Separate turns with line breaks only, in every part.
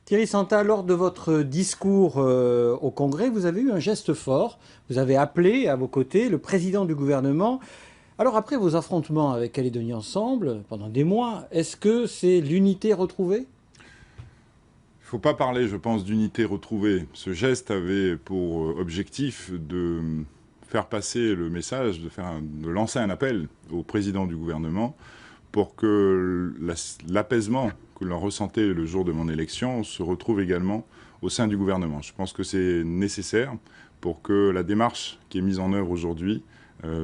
Thierry Santa, lors de votre discours au Congrès, vous avez eu un geste fort. Vous avez appelé à vos côtés le président du gouvernement. Alors après vos affrontements avec Calédonie Ensemble, pendant des mois, est-ce que c'est l'unité retrouvée?
Il ne faut pas parler, je pense, d'unité retrouvée. Ce geste avait pour objectif de faire passer le message, de lancer un appel au président du gouvernement pour que l'apaisement que l'on ressentait le jour de mon élection se retrouve également au sein du gouvernement. Je pense que c'est nécessaire pour que la démarche qui est mise en œuvre aujourd'hui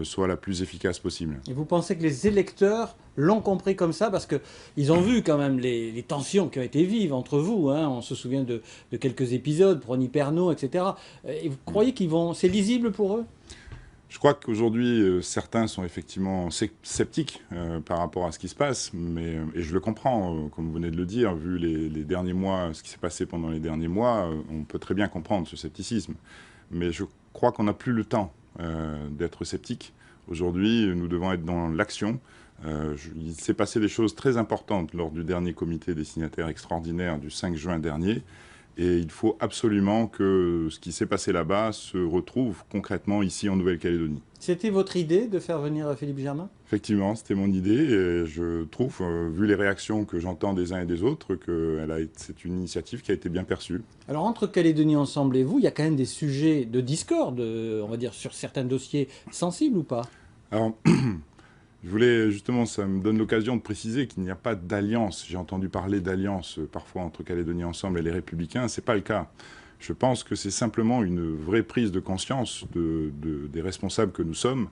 soit la plus efficace possible.
Et vous pensez que les électeurs l'ont compris comme ça? Parce qu'ils ont vu quand même les tensions qui ont été vives entre vous, hein. On se souvient de quelques épisodes, Prony Pernot, etc. Et vous croyez c'est lisible pour eux?
Je crois qu'aujourd'hui, certains sont effectivement sceptiques par rapport à ce qui se passe, et je le comprends, comme vous venez de le dire, vu les derniers mois, ce qui s'est passé pendant les derniers mois, on peut très bien comprendre ce scepticisme. Mais je crois qu'on n'a plus le temps d'être sceptique. Aujourd'hui, nous devons être dans l'action. Il s'est passé des choses très importantes lors du dernier comité des signataires extraordinaires du 5 juin dernier. Et il faut absolument que ce qui s'est passé là-bas se retrouve concrètement ici en Nouvelle-Calédonie.
C'était votre idée de faire venir Philippe Germain?
Effectivement, c'était mon idée et je trouve, vu les réactions que j'entends des uns et des autres, que c'est une initiative qui a été bien perçue.
Alors entre Calédonie Ensemble et vous, il y a quand même des sujets de discorde, on va dire, sur certains dossiers sensibles ou pas?
Alors, je voulais justement, ça me donne l'occasion de préciser qu'il n'y a pas d'alliance. J'ai entendu parler d'alliance parfois entre Calédonie Ensemble et les Républicains. Ce n'est pas le cas. Je pense que c'est simplement une vraie prise de conscience des responsables que nous sommes,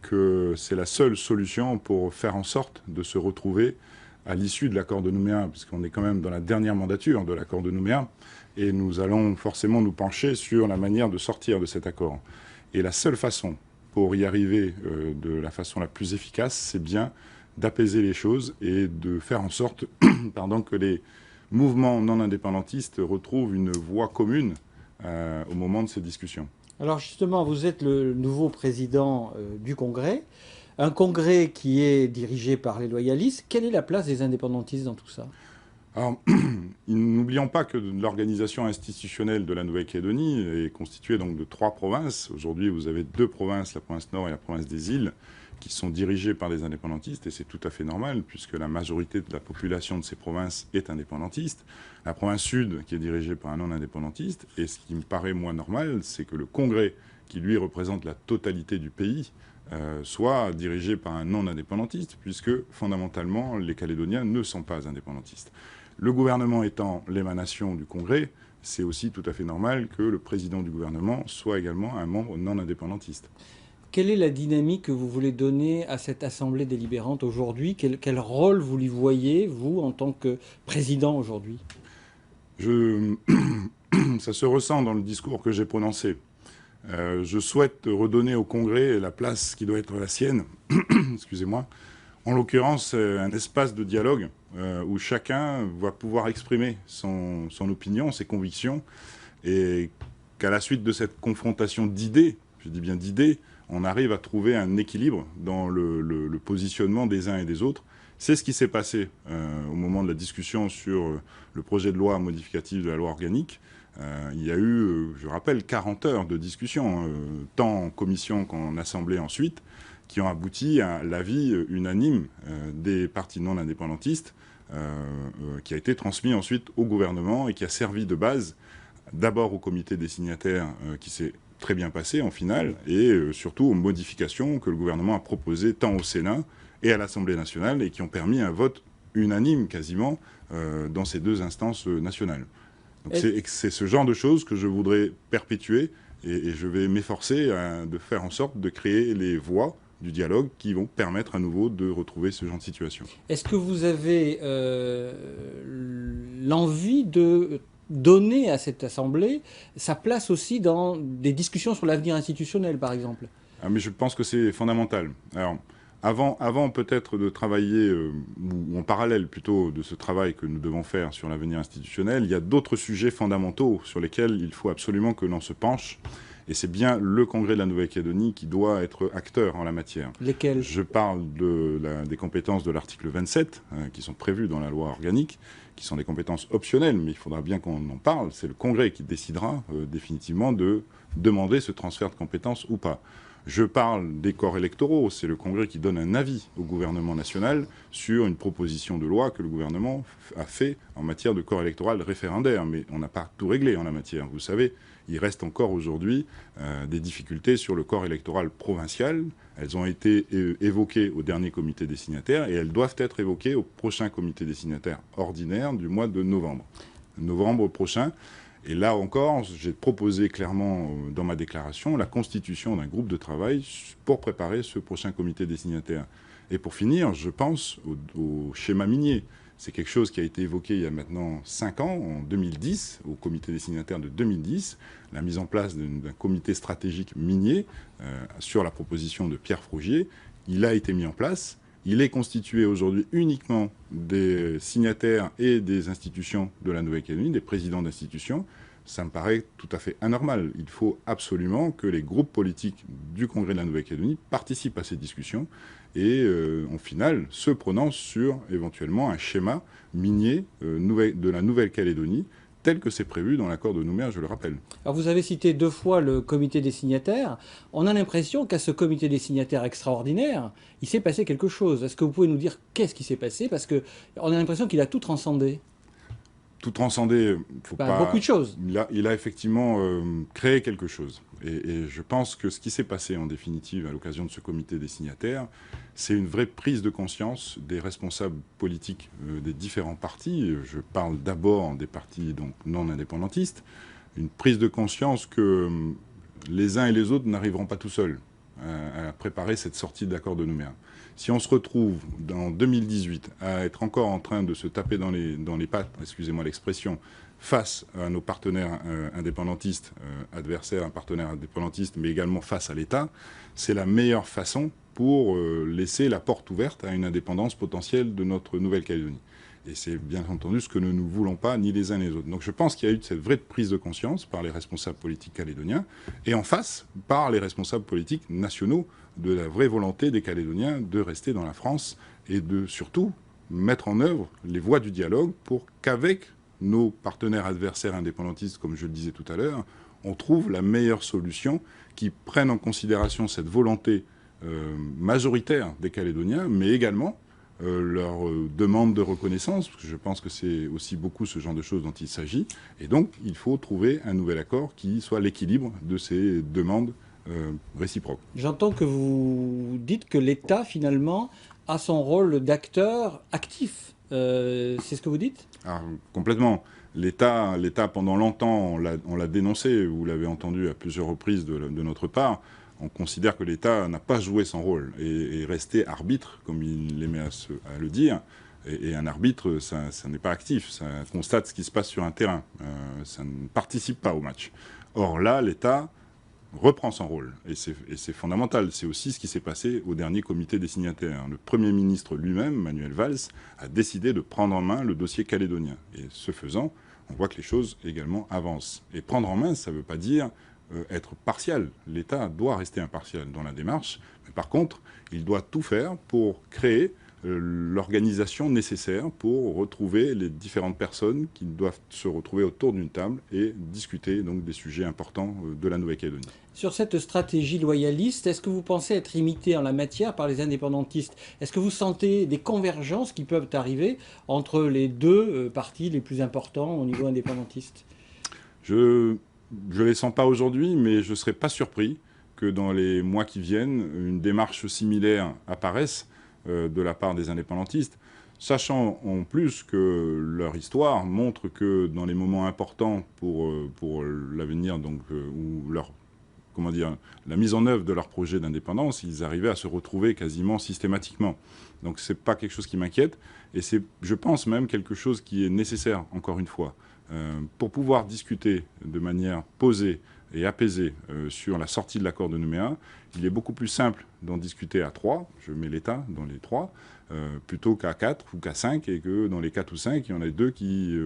que c'est la seule solution pour faire en sorte de se retrouver à l'issue de l'accord de Nouméa, puisqu'on est quand même dans la dernière mandature de l'accord de Nouméa, et nous allons forcément nous pencher sur la manière de sortir de cet accord. Et la seule façon pour y arriver de la façon la plus efficace, c'est bien d'apaiser les choses et de faire en sorte pardon, que les mouvements non indépendantistes retrouvent une voie commune au moment de ces discussions.
Alors justement, vous êtes le nouveau président du Congrès, un Congrès qui est dirigé par les loyalistes. Quelle est la place des indépendantistes dans tout ça?
Alors, n'oublions pas que l'organisation institutionnelle de la Nouvelle-Calédonie est constituée donc de 3 provinces. Aujourd'hui, vous avez 2 provinces, la province Nord et la province des Îles, qui sont dirigées par des indépendantistes, et c'est tout à fait normal, puisque la majorité de la population de ces provinces est indépendantiste. La province Sud, qui est dirigée par un non-indépendantiste, et ce qui me paraît moins normal, c'est que le Congrès, qui lui représente la totalité du pays, soit dirigé par un non-indépendantiste, puisque fondamentalement, les Calédoniens ne sont pas indépendantistes. Le gouvernement étant l'émanation du Congrès, c'est aussi tout à fait normal que le président du gouvernement soit également un membre non indépendantiste.
Quelle est la dynamique que vous voulez donner à cette assemblée délibérante aujourd'hui? Quel rôle vous lui voyez, vous, en tant que président aujourd'hui?
Ça se ressent dans le discours que j'ai prononcé. Je souhaite redonner au Congrès la place qui doit être la sienne, excusez-moi, en l'occurrence un espace de dialogue où chacun va pouvoir exprimer son opinion, ses convictions, et qu'à la suite de cette confrontation d'idées, je dis bien d'idées, on arrive à trouver un équilibre dans le positionnement des uns et des autres. C'est ce qui s'est passé au moment de la discussion sur le projet de loi modificatif de la loi organique. Il y a eu, je rappelle, 40 heures de discussion, tant en commission qu'en assemblée ensuite, qui ont abouti à l'avis unanime des partis non indépendantistes, qui a été transmis ensuite au gouvernement et qui a servi de base d'abord au comité des signataires qui s'est très bien passé en finale, et surtout aux modifications que le gouvernement a proposées tant au Sénat et à l'Assemblée nationale et qui ont permis un vote unanime quasiment dans ces 2 instances nationales. C'est ce genre de choses que je voudrais perpétuer et je vais m'efforcer de faire en sorte de créer les voies du dialogue qui vont permettre à nouveau de retrouver ce genre de situation.
Est-ce que vous avez l'envie de donner à cette assemblée sa place aussi dans des discussions sur l'avenir institutionnel, par exemple?
Mais je pense que c'est fondamental. Alors, avant peut-être de travailler, ou en parallèle plutôt de ce travail que nous devons faire sur l'avenir institutionnel, il y a d'autres sujets fondamentaux sur lesquels il faut absolument que l'on se penche Et c'est bien le Congrès de la Nouvelle-Calédonie qui doit être acteur en la matière.
Lesquels?
Je parle des compétences de l'article 27, qui sont prévues dans la loi organique, qui sont des compétences optionnelles, mais il faudra bien qu'on en parle. C'est le Congrès qui décidera définitivement de demander ce transfert de compétences ou pas. Je parle des corps électoraux. C'est le Congrès qui donne un avis au gouvernement national sur une proposition de loi que le gouvernement a fait en matière de corps électoral référendaire. Mais on n'a pas tout réglé en la matière. Vous savez, il reste encore aujourd'hui des difficultés sur le corps électoral provincial. Elles ont été évoquées au dernier comité des signataires et elles doivent être évoquées au prochain comité des signataires ordinaire du mois de novembre. Novembre prochain. Et là encore, j'ai proposé clairement dans ma déclaration la constitution d'un groupe de travail pour préparer ce prochain comité des signataires. Et pour finir, je pense au schéma minier. C'est quelque chose qui a été évoqué il y a maintenant 5 ans, en 2010, au comité des signataires de 2010, la mise en place d'un comité stratégique minier sur la proposition de Pierre Frogier. Il a été mis en place. Il est constitué aujourd'hui uniquement des signataires et des institutions de la Nouvelle-Calédonie, des présidents d'institutions. Ça me paraît tout à fait anormal. Il faut absolument que les groupes politiques du Congrès de la Nouvelle-Calédonie participent à ces discussions et, en final, se prononcent sur éventuellement un schéma minier de la Nouvelle-Calédonie tel que c'est prévu dans l'accord de Nouméa, je le rappelle.
Alors vous avez cité 2 fois le comité des signataires. On a l'impression qu'à ce comité des signataires extraordinaire, il s'est passé quelque chose. Est-ce que vous pouvez nous dire qu'est-ce qui s'est passé? Parce qu'on a l'impression qu'il a tout transcendé.
Tout transcender, faut pas...
Beaucoup de choses.
Il a effectivement créé quelque chose. Et je pense que ce qui s'est passé en définitive à l'occasion de ce comité des signataires, c'est une vraie prise de conscience des responsables politiques des différents partis. Je parle d'abord des partis donc, non indépendantistes. Une prise de conscience que les uns et les autres n'arriveront pas tout seuls à préparer cette sortie de l'accord de Nouméa. Si on se retrouve en 2018 à être encore en train de se taper dans les pattes, excusez-moi l'expression, face à nos partenaires indépendantistes, adversaires, un partenaire indépendantiste, mais également face à l'État, c'est la meilleure façon pour laisser la porte ouverte à une indépendance potentielle de notre Nouvelle-Calédonie. Et c'est bien entendu ce que nous ne voulons pas, ni les uns ni les autres. Donc je pense qu'il y a eu cette vraie prise de conscience par les responsables politiques calédoniens, et en face, par les responsables politiques nationaux, de la vraie volonté des Calédoniens de rester dans la France et de surtout mettre en œuvre les voies du dialogue pour qu'avec nos partenaires adversaires indépendantistes, comme je le disais tout à l'heure, on trouve la meilleure solution qui prenne en considération cette volonté majoritaire des Calédoniens, mais également leur demande de reconnaissance, parce que je pense que c'est aussi beaucoup ce genre de choses dont il s'agit. Et donc, il faut trouver un nouvel accord qui soit l'équilibre de ces demandes réciproques.
J'entends que vous dites que l'État, finalement, a son rôle d'acteur actif. C'est ce que vous dites?
Alors, complètement. L'État, pendant longtemps, on l'a dénoncé, vous l'avez entendu à plusieurs reprises de notre part. On considère que l'État n'a pas joué son rôle et est resté arbitre, comme il aimait à le dire. Et un arbitre, ça n'est pas actif, ça constate ce qui se passe sur un terrain, ça ne participe pas au match. Or là, l'État reprend son rôle, et c'est fondamental. C'est aussi ce qui s'est passé au dernier comité des signataires. Le Premier ministre lui-même, Manuel Valls, a décidé de prendre en main le dossier calédonien. Et ce faisant, on voit que les choses également avancent. Et prendre en main, ça ne veut pas dire être partial. L'État doit rester impartial dans la démarche, mais par contre, il doit tout faire pour créer l'organisation nécessaire pour retrouver les différentes personnes qui doivent se retrouver autour d'une table et discuter donc des sujets importants de la Nouvelle-Calédonie.
Sur cette stratégie loyaliste, est-ce que vous pensez être imité en la matière par les indépendantistes? Est-ce que vous sentez des convergences qui peuvent arriver entre les 2 partis les plus importants au niveau indépendantiste?
Je ne les sens pas aujourd'hui, mais je ne serais pas surpris que dans les mois qui viennent, une démarche similaire apparaisse de la part des indépendantistes, sachant en plus que leur histoire montre que dans les moments importants pour l'avenir, donc où la mise en œuvre de leur projet d'indépendance, ils arrivaient à se retrouver quasiment systématiquement. Donc c'est pas quelque chose qui m'inquiète, et c'est, je pense même, quelque chose qui est nécessaire, encore une fois, pour pouvoir discuter de manière posée et apaisée sur la sortie de l'accord de Nouméa. Il est beaucoup plus simple d'en discuter à 3, je mets l'État dans les 3, plutôt qu'à 4 ou qu'à 5, et que dans les 4 ou 5, il y en a 2 qui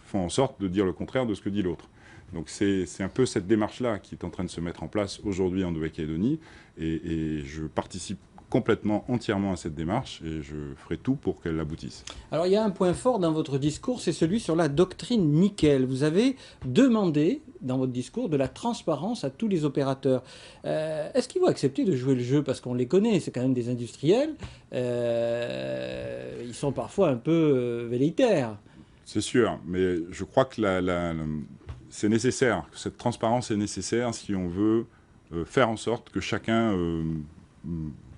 font en sorte de dire le contraire de ce que dit l'autre. Donc c'est un peu cette démarche-là qui est en train de se mettre en place aujourd'hui en Nouvelle-Calédonie, et je participe complètement, entièrement à cette démarche, et je ferai tout pour qu'elle aboutisse.
Alors il y a un point fort dans votre discours, c'est celui sur la doctrine nickel. Vous avez demandé dans votre discours de la transparence à tous les opérateurs. Est-ce qu'ils vont accepter de jouer le jeu? Parce qu'on les connaît, c'est quand même des industriels. Ils sont parfois un peu velléitaires.
C'est sûr, mais je crois que c'est nécessaire, que cette transparence est nécessaire si on veut faire en sorte que chacun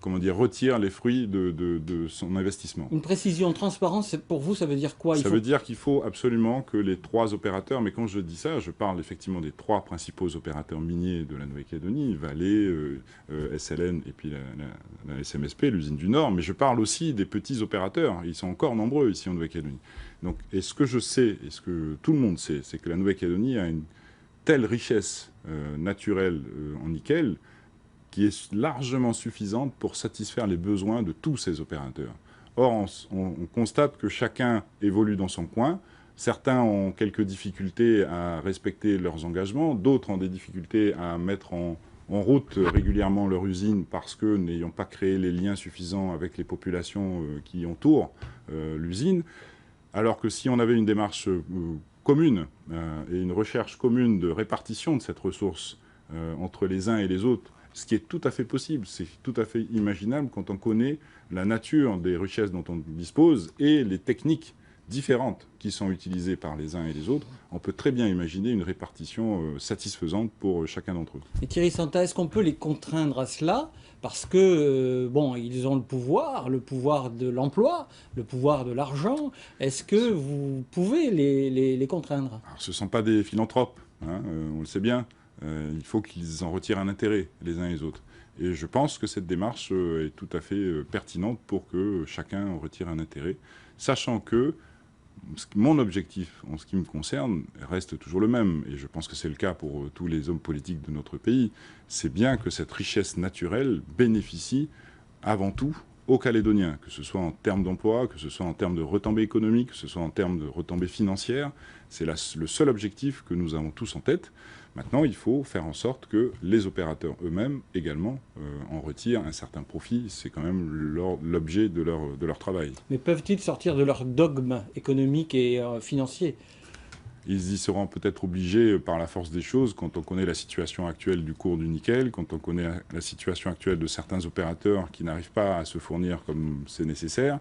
comment dire, retire les fruits de son investissement.
Une précision, transparence, pour vous, ça veut dire quoi?
Ça veut dire qu'il faut absolument que les 3 opérateurs, mais quand je dis ça, je parle effectivement des 3 principaux opérateurs miniers de la Nouvelle-Calédonie, Vale, SLN et puis la SMSP, l'usine du Nord, mais je parle aussi des petits opérateurs. Ils sont encore nombreux ici en Nouvelle-Calédonie. Donc, et ce que je sais, et ce que tout le monde sait, c'est que la Nouvelle-Calédonie a une telle richesse naturelle en nickel qui est largement suffisante pour satisfaire les besoins de tous ces opérateurs. Or, on constate que chacun évolue dans son coin. Certains ont quelques difficultés à respecter leurs engagements, d'autres ont des difficultés à mettre en route régulièrement leur usine parce que n'ayant pas créé les liens suffisants avec les populations qui entourent l'usine. Alors que si on avait une démarche commune et une recherche commune de répartition de cette ressource entre les uns et les autres, ce qui est tout à fait possible, c'est tout à fait imaginable quand on connaît la nature des richesses dont on dispose et les techniques différentes qui sont utilisées par les uns et les autres, on peut très bien imaginer une répartition satisfaisante pour chacun d'entre eux.
Et Thierry Santa, est-ce qu'on peut les contraindre à cela? Parce que, bon, ils ont le pouvoir de l'emploi, le pouvoir de l'argent. Est-ce que vous pouvez les contraindre?
Alors, ce ne sont pas des philanthropes, hein, on le sait bien. Il faut qu'ils en retirent un intérêt, les uns et les autres. Et je pense que cette démarche est tout à fait pertinente pour que chacun en retire un intérêt, sachant que mon objectif, en ce qui me concerne, reste toujours le même, et je pense que c'est le cas pour tous les hommes politiques de notre pays, c'est bien que cette richesse naturelle bénéficie avant tout aux Calédoniens, que ce soit en termes d'emploi, que ce soit en termes de retombées économiques, que ce soit en termes de retombées financières. C'est le seul objectif que nous avons tous en tête. Maintenant, il faut faire en sorte que les opérateurs eux-mêmes également en retirent un certain profit. C'est quand même l'objet de leur travail.
Mais peuvent-ils sortir de leur dogme économique et financier?
Ils y seront peut-être obligés par la force des choses quand on connaît la situation actuelle du cours du nickel, quand on connaît la situation actuelle de certains opérateurs qui n'arrivent pas à se fournir comme c'est nécessaire.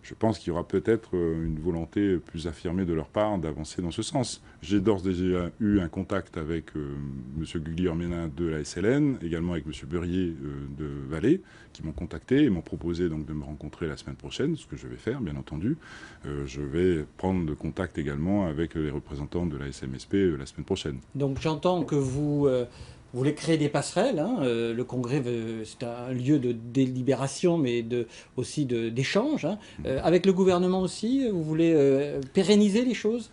Je pense qu'il y aura peut-être une volonté plus affirmée de leur part d'avancer dans ce sens. J'ai d'ores et déjà eu un contact avec M. Guglielmin de la SLN, également avec M. Beurier de Vale, qui m'ont contacté et m'ont proposé donc de me rencontrer la semaine prochaine, ce que je vais faire, bien entendu. Je vais prendre contact également avec les représentants de la SMSP la semaine prochaine.
Donc j'entends que vous voulez créer des passerelles. Hein. Le Congrès, c'est un lieu de délibération, mais aussi d'échange. Hein. Avec le gouvernement aussi, vous voulez pérenniser les choses?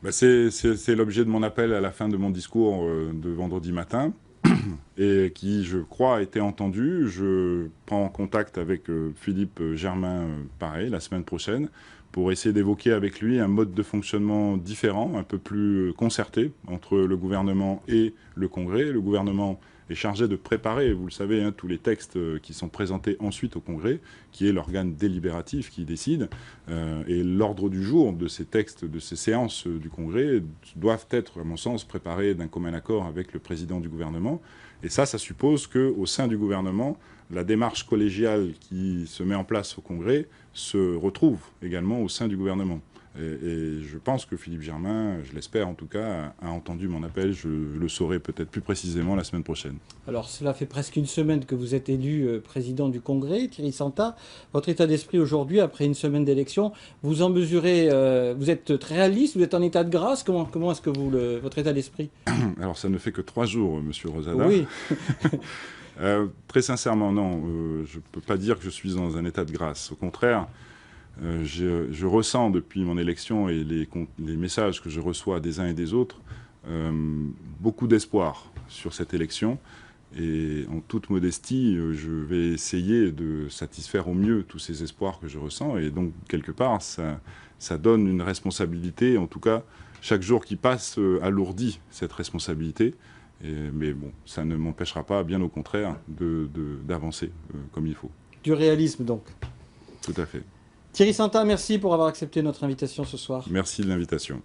C'est l'objet de mon appel à la fin de mon discours de vendredi matin, et qui, je crois, a été entendu. Je prends contact avec Philippe Germain, pareil, la semaine prochaine, pour essayer d'évoquer avec lui un mode de fonctionnement différent, un peu plus concerté entre le gouvernement et le Congrès. Le gouvernement est chargé de préparer, vous le savez, hein, tous les textes qui sont présentés ensuite au Congrès, qui est l'organe délibératif qui décide. Et l'ordre du jour de ces textes, de ces séances du Congrès, doivent être, à mon sens, préparés d'un commun accord avec le président du gouvernement. Et ça suppose qu'au sein du gouvernement, la démarche collégiale qui se met en place au Congrès se retrouve également au sein du gouvernement. Et je pense que Philippe Germain, je l'espère en tout cas, a entendu mon appel. Je le saurai peut-être plus précisément la semaine prochaine.
Alors cela fait presque une semaine que vous êtes élu président du Congrès, Thierry Santa. Votre état d'esprit aujourd'hui, après une semaine d'élection, vous en mesurez, vous êtes très réaliste, vous êtes en état de grâce. Comment est-ce que votre état d'esprit?
Alors ça ne fait que 3 jours, Monsieur Rosada.
Oui.
Très sincèrement, non. Je ne peux pas dire que je suis dans un état de grâce. Au contraire, je ressens depuis mon élection et les messages que je reçois des uns et des autres beaucoup d'espoir sur cette élection. Et en toute modestie, je vais essayer de satisfaire au mieux tous ces espoirs que je ressens. Et donc, quelque part, ça donne une responsabilité. En tout cas, chaque jour qui passe alourdit cette responsabilité. Mais bon, ça ne m'empêchera pas, bien au contraire, d'avancer comme il faut.
Du réalisme, donc.
Tout à fait.
Thierry Santin, merci pour avoir accepté notre invitation ce soir.
Merci de l'invitation.